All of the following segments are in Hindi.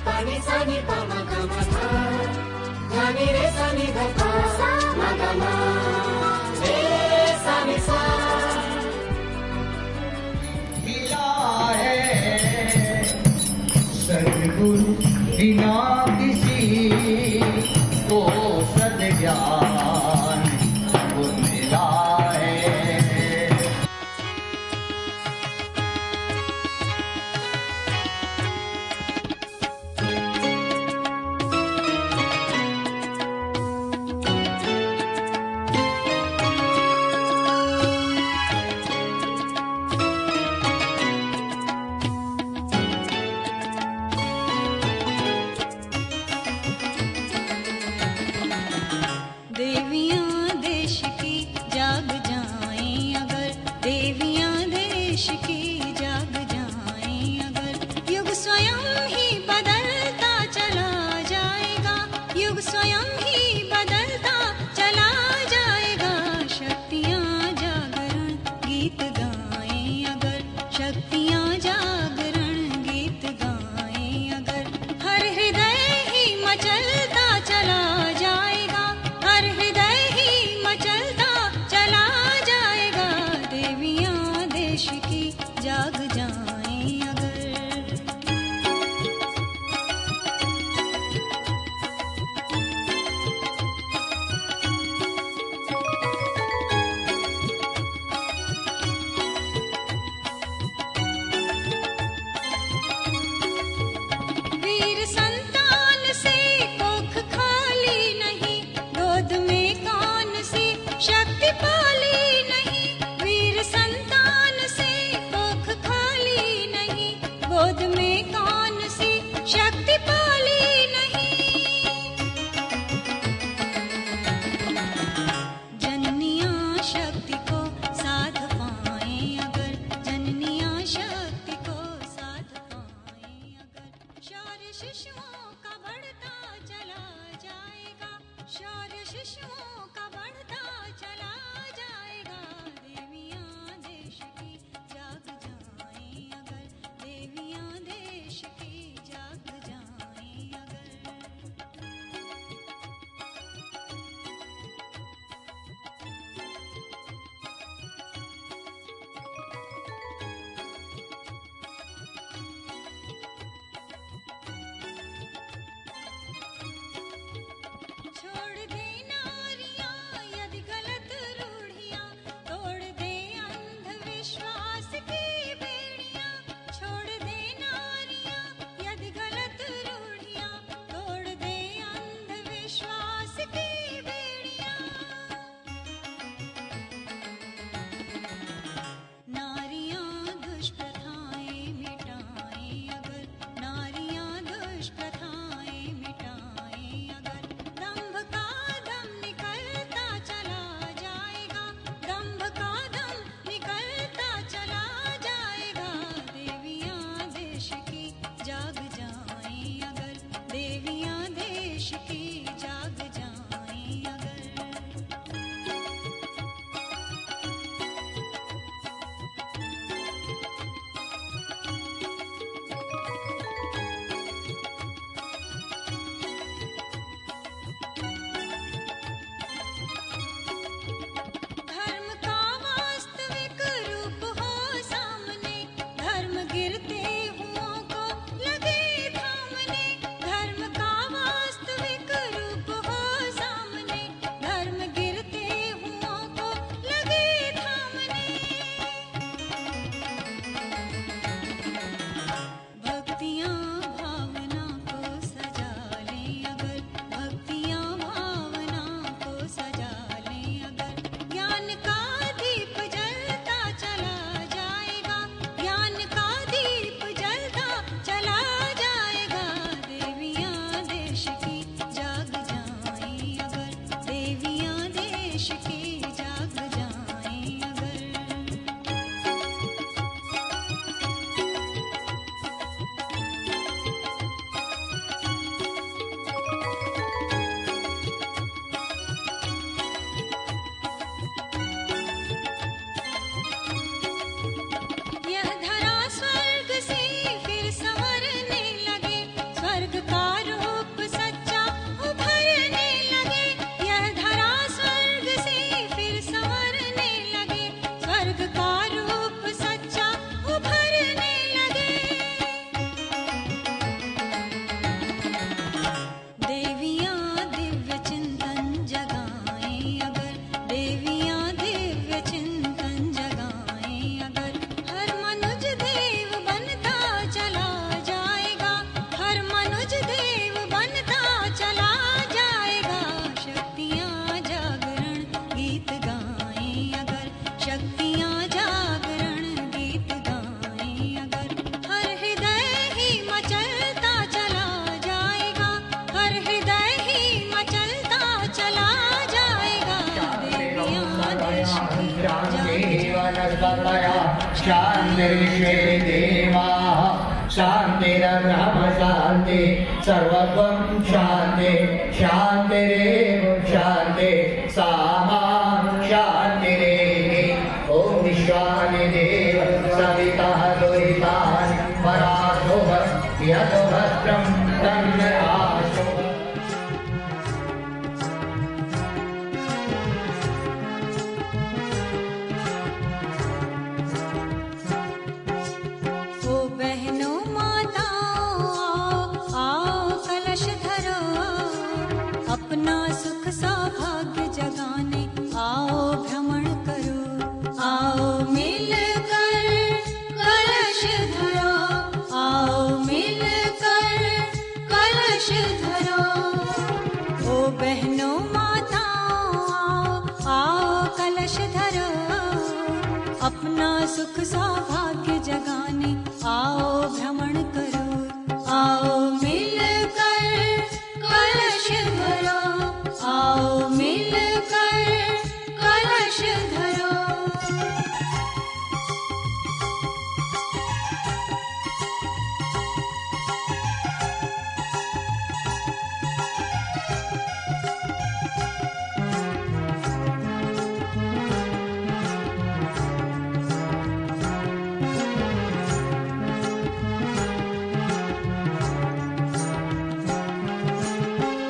pani sa ni pa ma ga ma tha ga ni re sa ni ga pa sa ma ga ma re sa ni sa मिला है सद्गुरु बिना किसी को सद्ज्ञान वो मिला है। देवियां देश की जाग जाएं अगर, देवियां देश की जाग जाएं अगर, युग स्वयं ही बदलता चला जाएगा, युग स्वयं ही बदलता चला जाएगा। शक्तियां जागरण गीत गाएं अगर, शक्तियां जागरण गीत गाएं अगर, हर हृदय ही मचलता चला जाएगा, हर हृदय ही मचलता चला जाएगा। देवियां देश की जाग जाएं अगर। वीर संतान से कोख खाली नहीं, गोद में कौन सी शक्ति पाली नहीं, वीर संतान से कोख खाली नहीं, गोद में कौन सी शक्ति पाली नहीं। जननियां शक्ति को साध पाएं अगर, जननियां शक्ति को साध पाएं अगर, शौर्य शिशुओं का बढ़ता चला जाएगा, शौर्य शिशुओं का बढ़ता चला जाएगा। देवियां देश की जाग जाएं अगर, देवियां देश की जाग जाएं अगर। छोड़ दे नारियां यदि गलत रूढ़ियां, प्रजा शान्तिर्विश्वे देवाः शान्तिरब्रह्म शान्ति सर्वत्वं शान्ति शान्तिरेव शान्ति सामा शान्तिरेव। ॐ विश्वानि देव सविता दुरितानि पराशो यतो भद्रं तन्न आशो। ओ बहनों माताओं आओ कलश धरो, अपना सुख सौभाग्य जगाने आओ भ्रमण करो। आओ मिलकर कलश धरो, आओ मिलकर कलश धरो। ओ बहनों माताओं आओ कलश धरो, अपना सुख सौभाग्य जगाने आओ भ्रमण करो। आओ मिलकर कलश धरो, आओ मिलकर कलश धरो।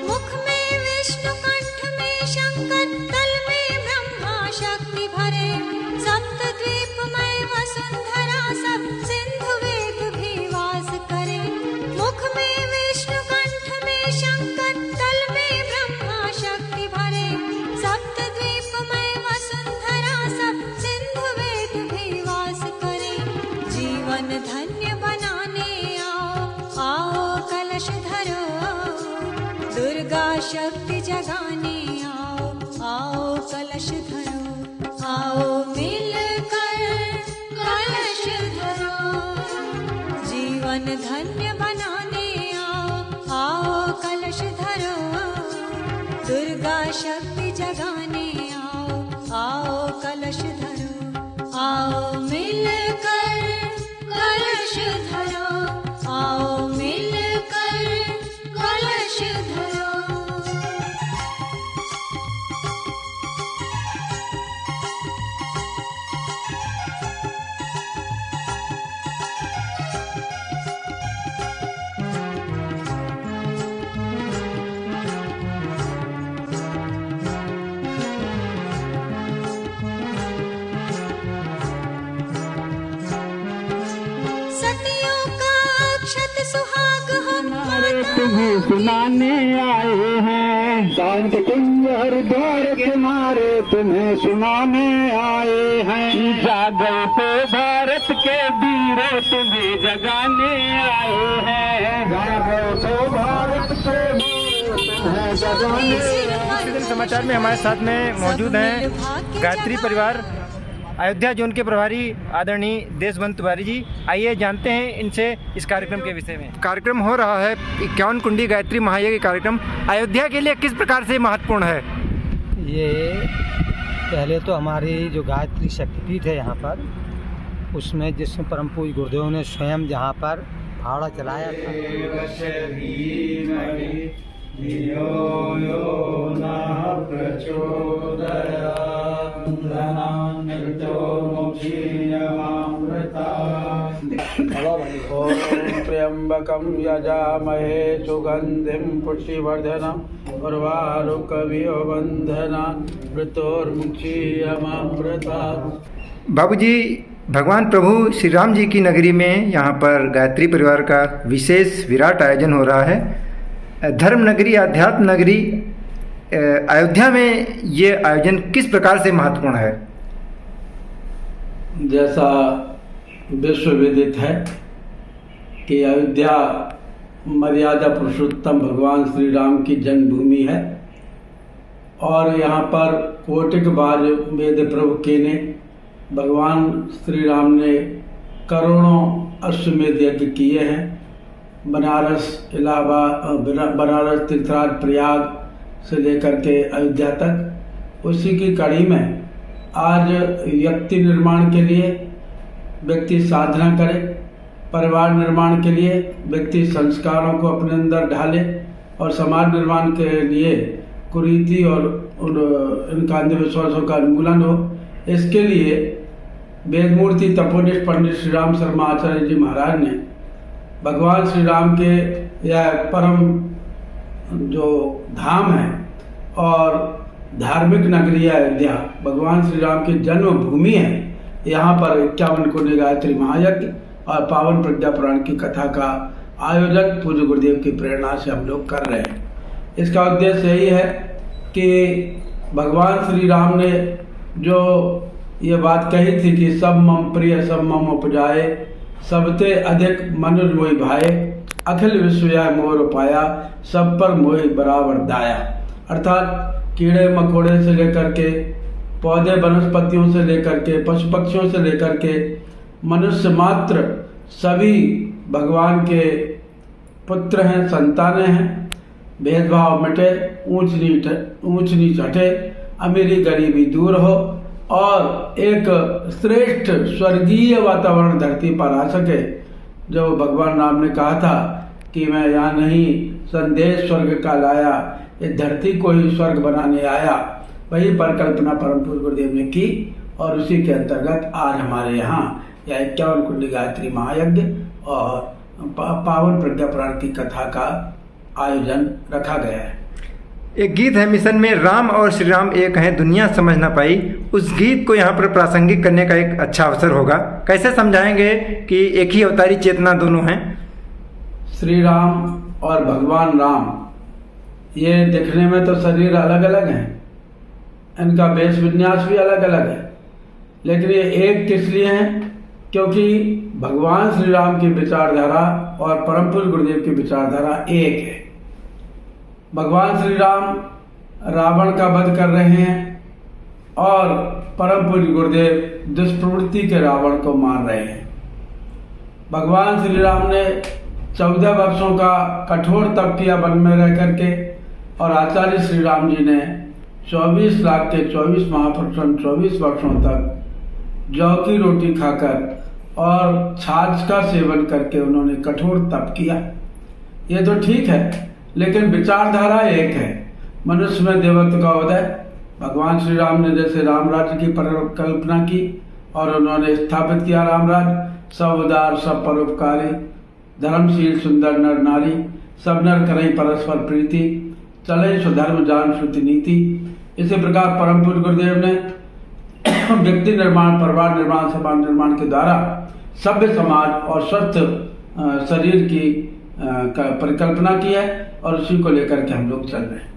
मुख में विष्णु कंठ में शंकर, तल में ब्रह्मा शक्ति भरे। सप्त द्वीपमय वसुंधरा सब सिंधु वेग भी वास करे। मुख में विष्णु कंठ में शंकर, तल में ब्रह्मा शक्ति भरे। सप्त द्वीपमय वसुंधरा सब सिंधु वेग भी वास करे। जीवन धन्य बनाने आओ आओ कलश धरो, दुर्गा शक्ति जगाने आओ आओ कलश धरो। आओ मिलकर कलश धरो, जीवन धन्य बनाने आओ आओ कलश धरो। दुर्गा शक्ति जगाने आओ आओ कलश धरो। आओ मिलकर कलश धरो, आओ मिलकर कलश धरो। सतियों का अक्षत सुहाग हम तुम्हें सुनाने आए हैं, शांत कुंज हरिद्वार किनारे तुम्हें सुनाने आए हैं। जागो तो भारत के वीरों तुम्हें जगाने आए हैं, जागो तो भारत के वीरों तुम्हें जगाने। समाचार में हमारे साथ में मौजूद हैं गायत्री परिवार अयोध्या जोन के प्रभारी आदरणीय देशबंधु तिवारी जी। आइए जानते हैं इनसे इस कार्यक्रम के विषय में। कार्यक्रम हो रहा है 51 कुंडी गायत्री महायज्ञ कार्यक्रम अयोध्या के लिए किस प्रकार से महत्वपूर्ण है? ये पहले तो हमारी जो गायत्री शक्तिपीठ है यहाँ पर, उसमें जिसमें परम पूज्य गुरुदेव ने स्वयं जहाँ पर फावड़ा चलाया था। त्र्यंबकं यजामहे सुगंधिं पुष्टिवर्धनम् उर्वारुकमिव बन्धनान् मृत्योर्मुक्षीयमामृतात्। बाबूजी, भगवान प्रभु श्री राम जी की नगरी में यहाँ पर गायत्री परिवार का विशेष विराट आयोजन हो रहा है। धर्म नगरी, आध्यात्म नगरी अयोध्या में ये आयोजन किस प्रकार से महत्वपूर्ण है? जैसा विश्व विदित है कि अयोध्या मर्यादा पुरुषोत्तम भगवान श्री राम की जन्मभूमि है और यहाँ पर कोटिक बार वेद प्रभु के ने भगवान श्री राम ने करोड़ों अश्वमेध यज्ञ किए हैं। बनारस, इलाहाबाद, बनारस, तीर्थराज, प्रयाग से लेकर के अयोध्या तक। उसी की कड़ी में आज व्यक्ति निर्माण के लिए व्यक्ति साधना करे, परिवार निर्माण के लिए व्यक्ति संस्कारों को अपने अंदर ढाले और समाज निर्माण के लिए कुरीति और इनका अंधविश्वासों का उन्मूलन हो। इसके लिए वेदमूर्ति तपोनिष्ठ पंडित श्री राम शर्मा आचार्य जी महाराज ने भगवान श्री राम के यह परम जो धाम है और धार्मिक नगरी अयोध्या, भगवान श्री राम की जन्मभूमि है, यहाँ पर 51 कुंड गायत्री महायज्ञ और पावन प्रज्ञा पुराण की कथा का आयोजन पूज्य गुरुदेव की प्रेरणा से हम लोग कर रहे हैं। इसका उद्देश्य यही है कि भगवान श्री राम ने जो ये बात कही थी कि सब मम प्रिय सब मम उपजाए, सबते अधिक मनुज मोहि भाए, अखिल विश्व यह मोर उपाया, सब पर मोहि बराबर दाया। अर्थात कीड़े मकोड़े से लेकर के पौधे वनस्पतियों से लेकर के पशु पक्षियों से लेकर के मनुष्य मात्र सभी भगवान के पुत्र हैं, संतानें हैं। भेदभाव मिटे, ऊंच नीच हटे, अमीरी गरीबी दूर हो और एक श्रेष्ठ स्वर्गीय वातावरण धरती पर आ सके। जो भगवान राम ने कहा था कि मैं यहाँ नहीं संदेश स्वर्ग का लाया, इस धरती को ही स्वर्ग बनाने आया, वही परिकल्पना परम पूज्य गुरुदेव ने की और उसी के अंतर्गत आज हमारे यहाँ यह 51 कुंड गायत्री महायज्ञ और पावन प्रज्ञा पुराण की कथा का आयोजन रखा गया है। एक गीत है, मिशन में राम और श्री राम एक हैं दुनिया समझ ना पाई, उस गीत को यहाँ पर प्रासंगिक करने का एक अच्छा अवसर होगा। कैसे समझाएंगे कि एक ही अवतारी चेतना दोनों हैं? श्री राम और भगवान राम ये दिखने में तो शरीर अलग अलग हैं, इनका वेश विन्यास भी अलग अलग है, लेकिन ये एक किस लिए हैं? क्योंकि भगवान श्री राम की विचारधारा और परम पूज्य गुरुदेव की विचारधारा एक है। भगवान श्री राम रावण का वध कर रहे हैं और परम पूज्य गुरुदेव दुष्प्रवृत्ति के रावण को मार रहे हैं। भगवान श्री राम ने 14 वर्षों का कठोर तप किया वन में रह करके और आचार्य श्री राम जी ने 24 लाख के 24 महापुरुषों 24 वर्षों तक जौ की रोटी खाकर और छाछ का सेवन करके उन्होंने कठोर तप किया। ये तो ठीक है, लेकिन विचारधारा एक है। मनुष्य में देवत्व का उदय, भगवान श्री राम ने जैसे राम राज्य की परिकल्पना की और उन्होंने स्थापित किया राम राज्य। सब उदार सब परोपकारी, धर्मशील सुंदर नर नारी, सब नर करें परस्पर प्रीति, चले स्वधर्म जान श्रुति नीति। इसी प्रकार परम पूज्य गुरुदेव ने व्यक्ति निर्माण, परिवार निर्माण, समाज निर्माण के द्वारा सभ्य समाज और स्वस्थ शरीर की परिकल्पना की है और उसी को लेकर के हम लोग चल रहे हैं।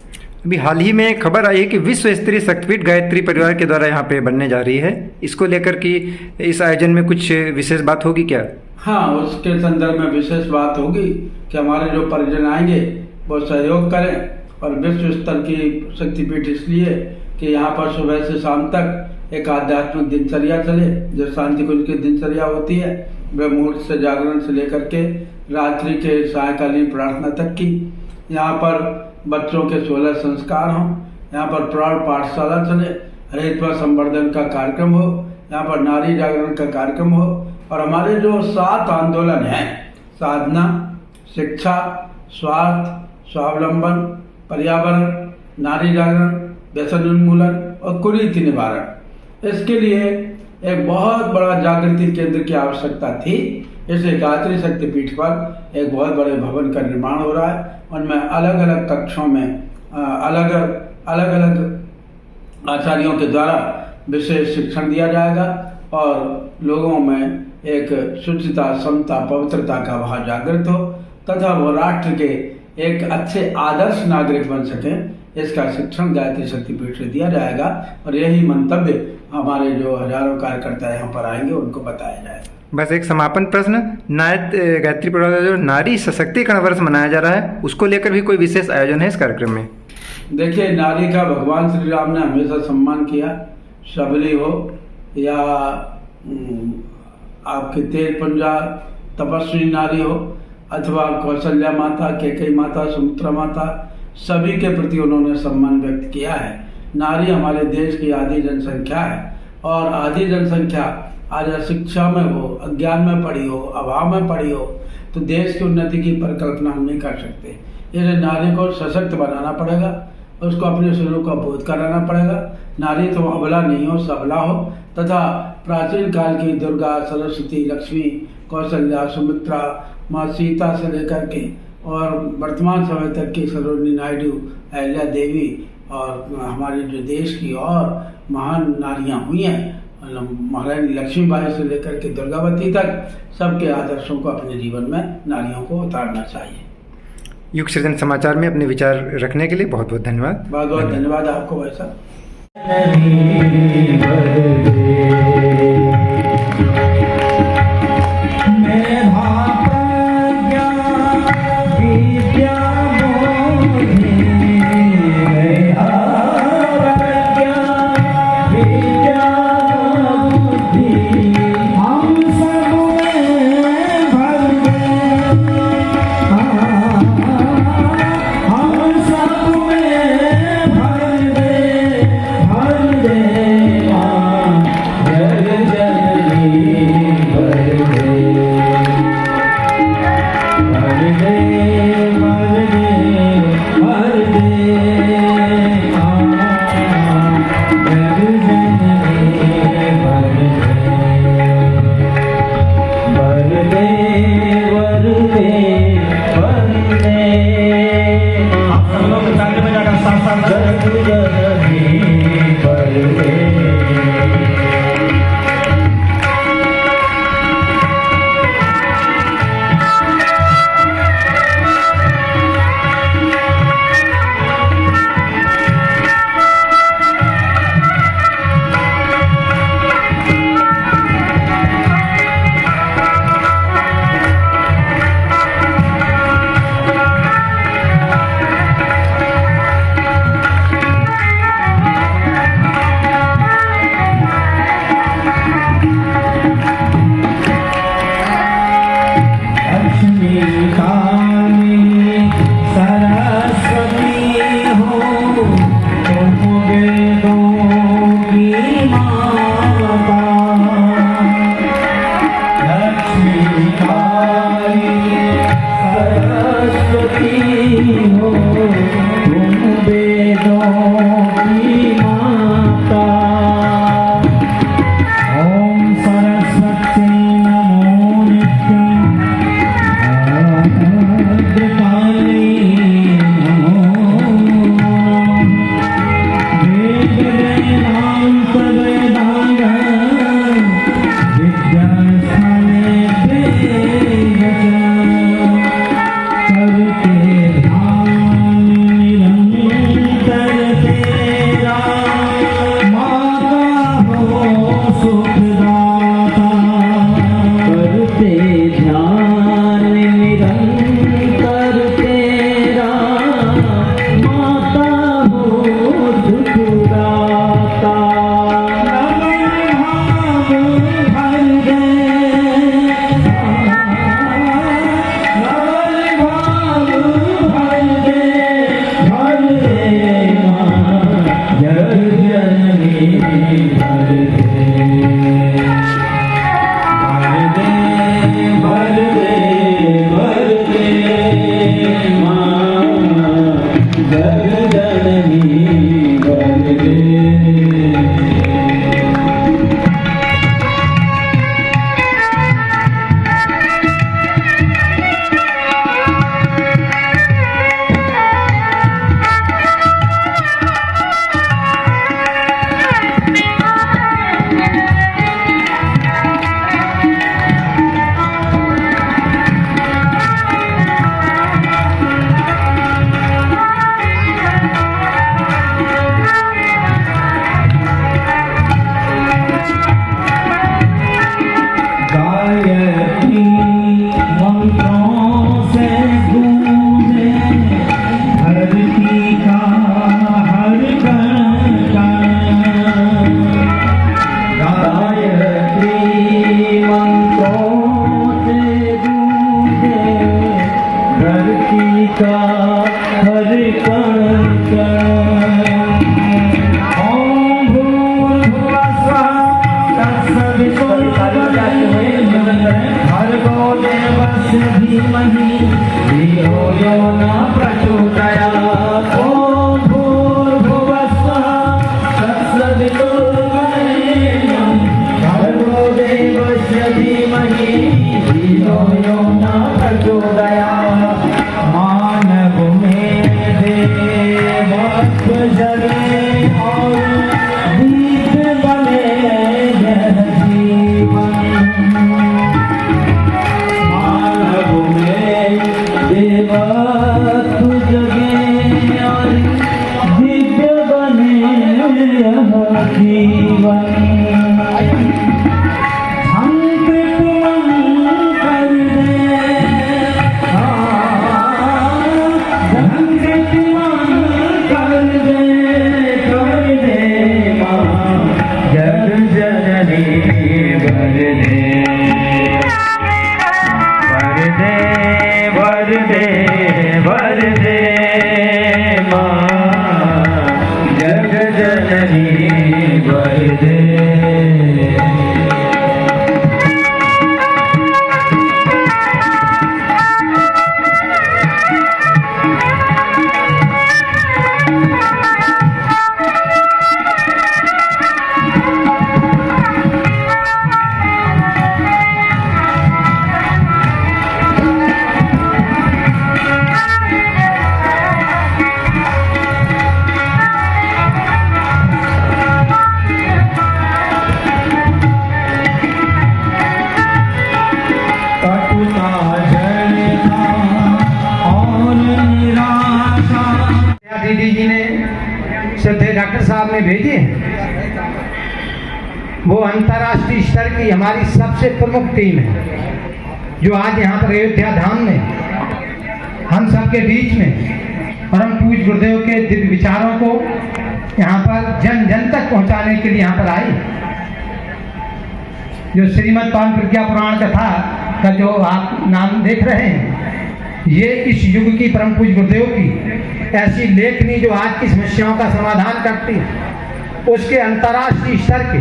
अभी हाल ही में खबर आई है कि विश्व स्तरीय शक्तिपीठ गायत्री परिवार के द्वारा यहाँ पे बनने जा रही है। इसको लेकर कि इस आयोजन में कुछ विशेष बात होगी क्या? हाँ, उसके संदर्भ में विशेष बात होगी कि हमारे जो परिजन आएंगे वो सहयोग करें। और विश्व स्तर की शक्तिपीठ इसलिए कि यहाँ पर सुबह से शाम तक एक आध्यात्मिक दिनचर्या चले, जो शांति कुंज की दिनचर्या होती है, ब्रह्म मुहूर्त से जागरण से लेकर के रात्रि के सायकालीन प्रार्थना तक की। यहाँ पर बच्चों के 16 संस्कार हों, यहाँ पर प्राण पाठशाला चले, हरिद्वार संवर्धन का कार्यक्रम हो, यहाँ पर नारी जागरण का कार्यक्रम हो और हमारे जो 7 आंदोलन हैं, साधना, शिक्षा, स्वास्थ्य, स्वावलंबन, पर्यावरण, नारी जागरण, व्यसन उन्मूलन और कुरीति निवारण, इसके लिए एक बहुत बड़ा जागृति केंद्र की आवश्यकता थी। इसलिए गायत्री शक्तिपीठ पर एक बहुत बड़े भवन का निर्माण हो रहा है। उनमें अलग अलग कक्षों में अलग अलग आचार्यों के द्वारा विशेष शिक्षण दिया जाएगा और लोगों में एक शुचिता, समता, पवित्रता का भाव जागृत हो तथा वो राष्ट्र के एक अच्छे आदर्श नागरिक बन सके, इसका शिक्षण गायत्री शक्तिपीठ से दिया जाएगा। और यही मंतव्य हमारे जो हजारों कार्यकर्ता यहाँ पर आएंगे उनको बताया जाएगा। बस एक समापन प्रश्न, गायत्री परिवार जो नारी सशक्तिकरण वर्ष मनाया जा रहा है, उसको लेकर भी कोई विशेष आयोजन है इस कार्यक्रम में? देखिए, नारी का भगवान श्री राम ने हमेशा सम्मान किया। सबली हो या आपकी तेज पंजा तपस्वी नारी हो अथवा कौशल्या माता, कैकेयी माता, सुमित्रा माता, सभी के प्रति उन्होंने सम्मान व्यक्त किया है। नारी हमारे देश की आधी जनसंख्या है और आधी जनसंख्या आज अशिक्षा में हो, अज्ञान में पड़ी हो, अभाव में पड़ी हो, तो देश की उन्नति की परिकल्पना हम नहीं कर सकते। इसलिए नारी को सशक्त बनाना पड़ेगा, उसको अपने स्वरूप का बोध कराना पड़ेगा। नारी तो अबला नहीं हो, सबला हो, तथा प्राचीन काल की दुर्गा, सरस्वती, लक्ष्मी, कौशल्या, सुमित्रा, माँ सीता से लेकर के और वर्तमान समय तक की सरोजिनी नायडू, अहिल्या देवी और हमारे जो देश की और महान नारियां हुई हैं, महारानी लक्ष्मीबाई से लेकर के दुर्गावती तक, सबके आदर्शों को अपने जीवन में नारियों को उतारना चाहिए। युग सृजन समाचार में अपने विचार रखने के लिए बहुत बहुत धन्यवाद। बहुत बहुत धन्यवाद आपको भाई साहब। जय डॉक्टर साहब ने भेजे हैं वो अंतर्राष्ट्रीय स्तर की हमारी सबसे प्रमुख टीम है, जो आज यहाँ पर अयोध्या धाम में हम सबके बीच में परम पूज्य गुरुदेव के दिव्य विचारों को यहाँ पर जन जन तक पहुँचाने के लिए यहाँ पर आई। जो श्रीमद् पावन प्रज्ञा पुराण कथा का जो आप नाम देख रहे हैं, ये इस युग की परम पूज्य गुरुदेव की ऐसी लेखनी जो आज की समस्याओं का समाधान करती है, उसके अंतर्राष्ट्रीय स्तर के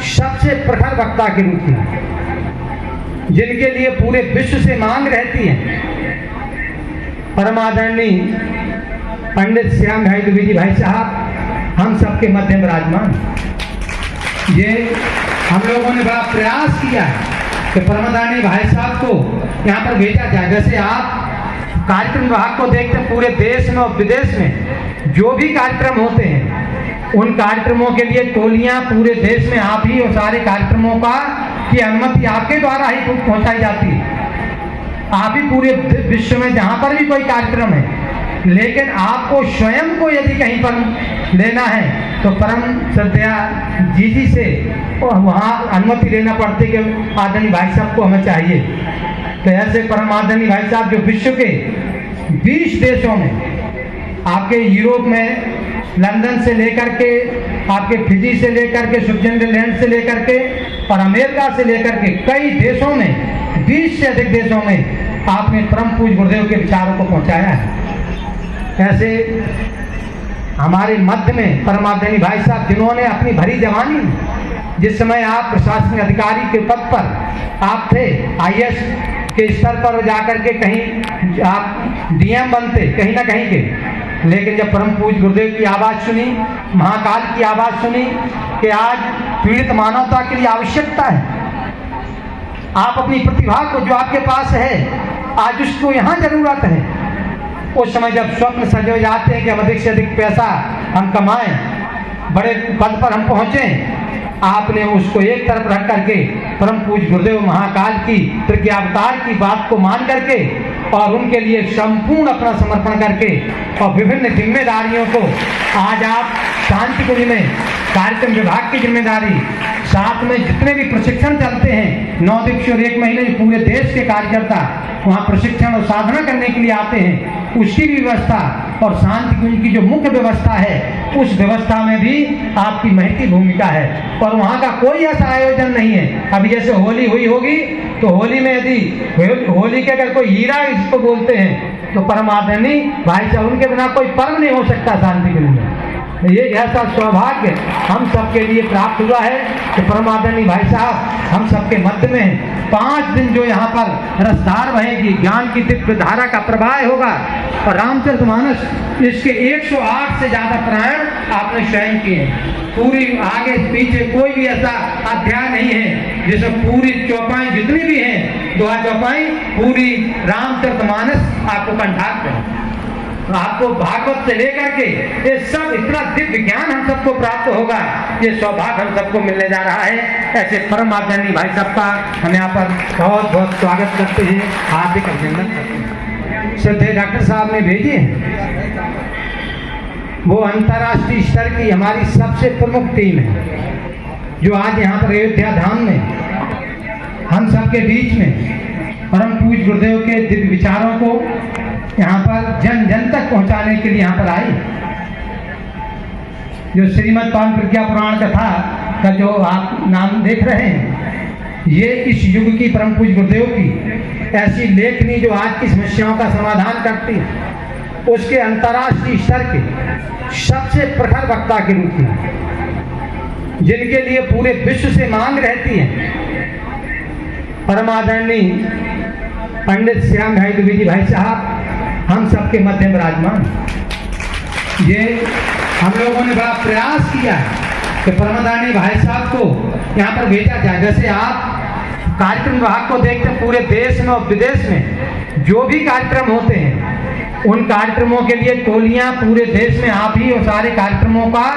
सबसे प्रखर वक्ता के रूप में, जिनके लिए पूरे विश्व से मांग रहती है, परमादरणीय पंडित श्याम भाई द्विवेदी भाई साहब हम सबके मध्य विराजमान। ये हम लोगों ने बड़ा प्रयास किया है कि परमादरणीय भाई साहब को यहाँ पर भेजा जाए। जैसे आप कार्यक्रम विभाग को देखते हैं, पूरे देश में और विदेश में जो भी कार्यक्रम होते हैं उन कार्यक्रमों के लिए टोलियां पूरे देश में आप ही और सारे कार्यक्रमों का की अनुमति आपके द्वारा ही पहुंचाई जाती है। आप ही पूरे विश्व में जहां पर भी कोई कार्यक्रम है, लेकिन आपको स्वयं को यदि कहीं पर लेना है तो परम श्रद्धेय जी से और वहाँ अनुमति लेना पड़ती कि आदरणीय भाई साहब को हमें चाहिए। तो ऐसे परम आदरणीय भाई साहब जो विश्व के 20 देशों में, आपके यूरोप में लंदन से लेकर के, आपके फिजी से लेकर के, स्विट्जरलैंड से लेकर के और अमेरिका से लेकर के कई देशों में, 20 से अधिक देशों में आपने परम पूज्य गुरुदेव के विचारों को पहुंचाया है। ऐसे हमारे मध्य में परमादरणीय भाई साहब, जिन्होंने अपनी भरी जवानी, जिस समय आप प्रशासनिक अधिकारी के पद पर आप थे, IAS के स्तर पर जाकर के कहीं आप DM बनते कहीं ना कहीं के, लेकिन जब परम पूज्य गुरुदेव की आवाज़ सुनी, महाकाल की आवाज़ सुनी कि आज पीड़ित मानवता के लिए आवश्यकता है, आप अपनी प्रतिभा को जो आपके पास है आज उसको यहाँ जरूरत है। उस समय जब स्वप्न सजे जाते हैं कि हम अधिक से अधिक पैसा हम कमाएं, बड़े पद पर हम पहुँचें, आपने उसको एक तरफ रख करके परम पूज्य गुरुदेव महाकाल की प्रज्ञावतार की बात को मान करके और उनके लिए संपूर्ण अपना समर्पण करके और विभिन्न जिम्मेदारियों को आज आप शांति कुंज में कार्यक्रम विभाग की जिम्मेदारी, साथ में जितने भी प्रशिक्षण चलते हैं 9 दिवसीय और 1 महीने पूरे देश के कार्यकर्ता वहाँ प्रशिक्षण और साधना करने के लिए आते हैं, उसकी भी व्यवस्था और शांति कुंज की जो मुख्य व्यवस्था है उस व्यवस्था में भी आपकी महती भूमिका है। और वहाँ का कोई ऐसा आयोजन नहीं है, अभी जैसे होली हुई होगी तो होली में यदि होली के अगर कोई हीरा इसको बोलते हैं तो परम आदरणीय भाई साहब, उनके बिना कोई पर्व नहीं हो सकता शांति कुंज में। ये ऐसा सौभाग्य हम सबके लिए प्राप्त हुआ है कि परम आदरणीय भाई साहब हम सबके मध्य में 5 दिन जो यहाँ पर रसधार बहेगी, ज्ञान की दिव्य धारा का प्रवाह होगा और रामचरितमानस इसके 108 से ज़्यादा पारायण आपने स्वयं किए। पूरी आगे पीछे कोई भी ऐसा अध्याय नहीं है जिसमें पूरी चौपाई जितनी भी हैं, 2 चौपाई पूरी रामचरितमानस आपको कंठाग्र है। आपको भागवत से लेकर के ये सब इतना दिव्य ज्ञान हम सबको प्राप्त होगा, ये सौभाग्य हम सबको मिलने जा रहा है। ऐसे परम आदरणीय भाई साहब का हम यहाँ पर बहुत बहुत स्वागत करते हैं, हार्दिक अभिनंदन करते हैं। श्रद्धेय डॉक्टर साहब ने भेजे हैं वो अंतर्राष्ट्रीय स्तर की हमारी सबसे प्रमुख टीम है, जो आज यहाँ पर अयोध्या धाम में हम सबके बीच में परम पूज्य गुरुदेव के दिव्य विचारों को यहाँ पर जन जन तक पहुँचाने के लिए यहाँ पर आई। जो श्रीमद् पावन प्रज्ञा पुराण कथा का जो आप नाम देख रहे हैं, ये इस युग की परम पूज्य गुरुदेव की ऐसी लेखनी जो आज की समस्याओं का समाधान करती है, उसके अंतर्राष्ट्रीय स्तर के सबसे प्रखर वक्ता के रूप में, जिनके लिए पूरे विश्व से मांग रहती है, परमादरणीय पंडित श्याम भाई द्विवेदी भाई साहब हम सबके मध्य विराजमान। ये हम लोगों ने बड़ा प्रयास किया है कि परमादरणीय भाई साहब को यहाँ पर भेजा जाए। जैसे आप कार्यक्रम विभाग को देखते हैं, पूरे देश में और विदेश में जो भी कार्यक्रम होते हैं उन कार्यक्रमों के लिए टोलियां पूरे देश में आप ही और सारे कार्यक्रमों का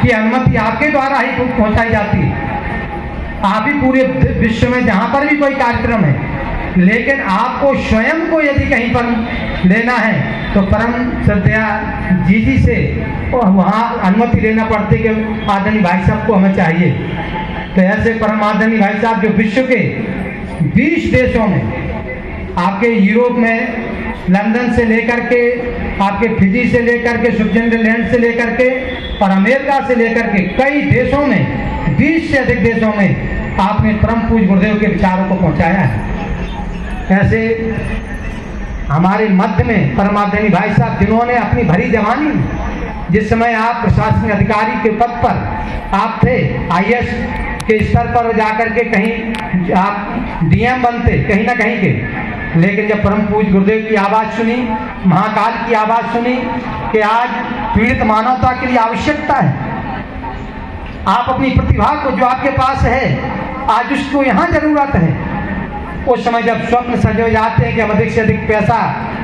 की अनुमति आपके द्वारा ही पहुंचाई जाती है। आप ही पूरे विश्व में जहां पर भी कोई कार्यक्रम है, लेकिन आपको स्वयं को यदि कहीं पर लेना है तो परम श्रद्धेय जी से वहाँ अनुमति लेना पड़ती कि आदरणीय भाई साहब को हमें चाहिए। तो ऐसे परम आदरणीय भाई साहब जो विश्व के 20 देशों में, आपके यूरोप में लंदन से लेकर के, आपके फिजी से लेकर के, स्विट्जरलैंड से लेकर के और अमेरिका से लेकर के कई देशों में, 20 से अधिक देशों में आपने परम पूज्य गुरुदेव के विचारों को पहुंचाया है। ऐसे हमारे मध्य में परम आदरणीय भाई साहब जिन्होंने अपनी भरी जवानी, जिस समय आप प्रशासनिक अधिकारी के पद पर आप थे, IAS के स्तर पर जाकर के कहीं आप DM बनते कहीं ना कहीं के, लेकिन जब परम पूज्य गुरुदेव की आवाज़ सुनी, महाकाल की आवाज़ सुनी कि आज पीड़ित मानवता के लिए आवश्यकता है, आप अपनी प्रतिभा को जो आपके पास है आज उसको यहाँ जरूरत है, उस समय जब स्वप्न सजे जाते हैं कि हम अधिक से अधिक पैसा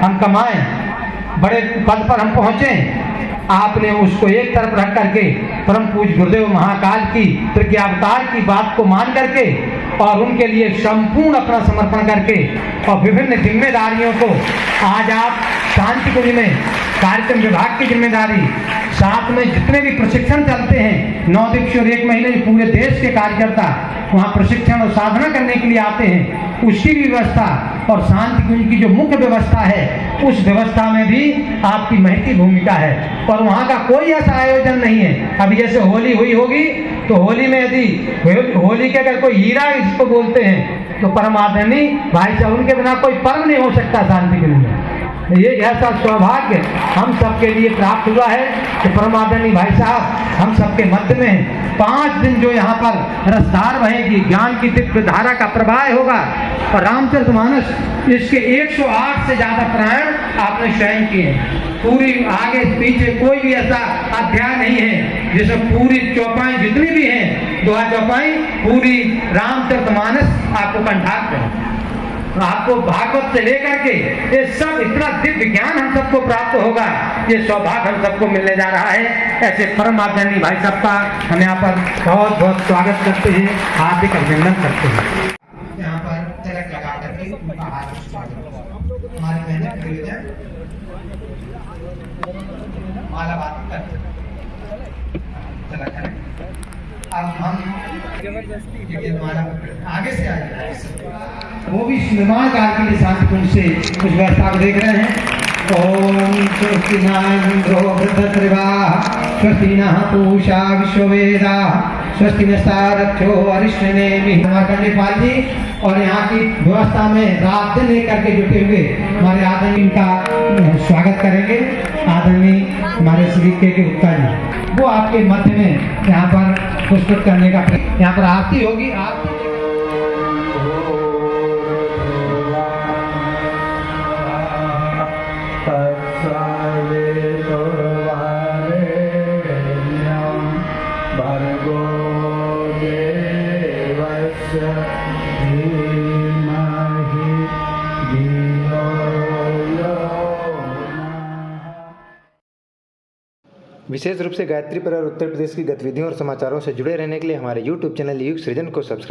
हम कमाएं, बड़े पद पर हम पहुँचें, आपने उसको एक तरफ रख करके परम पूज्य गुरुदेव महाकाल की त्रिज्ञावतार की बात को मान करके और उनके लिए संपूर्ण अपना समर्पण करके और विभिन्न जिम्मेदारियों को आज आप शांति कुंज में कार्यक्रम विभाग की जिम्मेदारी, साथ में जितने भी प्रशिक्षण चलते हैं 9 दिवसीय और 1 महीने पूरे देश के कार्यकर्ता वहाँ प्रशिक्षण और साधना करने के लिए आते हैं, उसकी भी व्यवस्था और शांति कुंज की जो मुख्य व्यवस्था है उस व्यवस्था में भी आपकी महती भूमिका है। और वहाँ का कोई ऐसा आयोजन नहीं है, अभी जैसे होली हुई होगी तो होली में यदि होली के अगर कोई हीरा इसको बोलते हैं तो परम आदरणीय भाई साहब उनके बिना कोई पर्व नहीं हो सकता शांति कुंज में। ये ऐसा सौभाग्य हम सबके लिए प्राप्त हुआ है कि परम आदरणीय भाई साहब हम सबके मध्य में 5 दिन जो यहाँ पर रसधार बहेगी, ज्ञान की दिव्य धारा का प्रवाह होगा और रामचरितमानस इसके 108 से ज्यादा पारायण आपने स्वयं किए। पूरी आगे पीछे कोई भी ऐसा अध्याय नहीं है जिसमें पूरी चौपाई जितनी भी हैं, दोहा चौपाई पूरी रामचरितमानस आपको कंठाग्र है। आपको भागवत से लेकर के ये सब इतना दिव्य ज्ञान हम सबको प्राप्त होगा, ये सौभाग्य हम सबको मिलने जा रहा है। ऐसे परम आदरणीय भाई साहब का हम यहाँ पर बहुत बहुत स्वागत करते हैं, हार्दिक अभिनंदन करते हैं। यहाँ पर तिलक लगा करके उनका हार्दिक स्वागत। हमारी बहनें खड़ी हो जाए, माला बात करते तिलक करें। अब हम आगे से आगे वो भी निर्माण कार्य के लिए शांति कुंज से कुछ व्यवस्था देख रहे हैं। ओम स्वस्ति न इंद्रो वृद्धश्रवाः स्वस्ति नः पूषा विश्ववेदाः स्वस्ति नस्तारक्षो अरिष्टनेमिः। हमारे पाल जी और यहाँ की व्यवस्था में रात दिन लेकर के जुटे हुए हमारे आदरणीय का स्वागत करेंगे। आदरणीय हमारे श्री के गुप्ता जी वो आपके मध्य में यहाँ पर पुष्पित करने का यहाँ पर आरती होगी। आरती विशेष रूप से गायत्री परिवार उत्तर प्रदेश की गतिविधियों और समाचारों से जुड़े रहने के लिए हमारे YouTube चैनल युग सृजन को सब्सक्राइब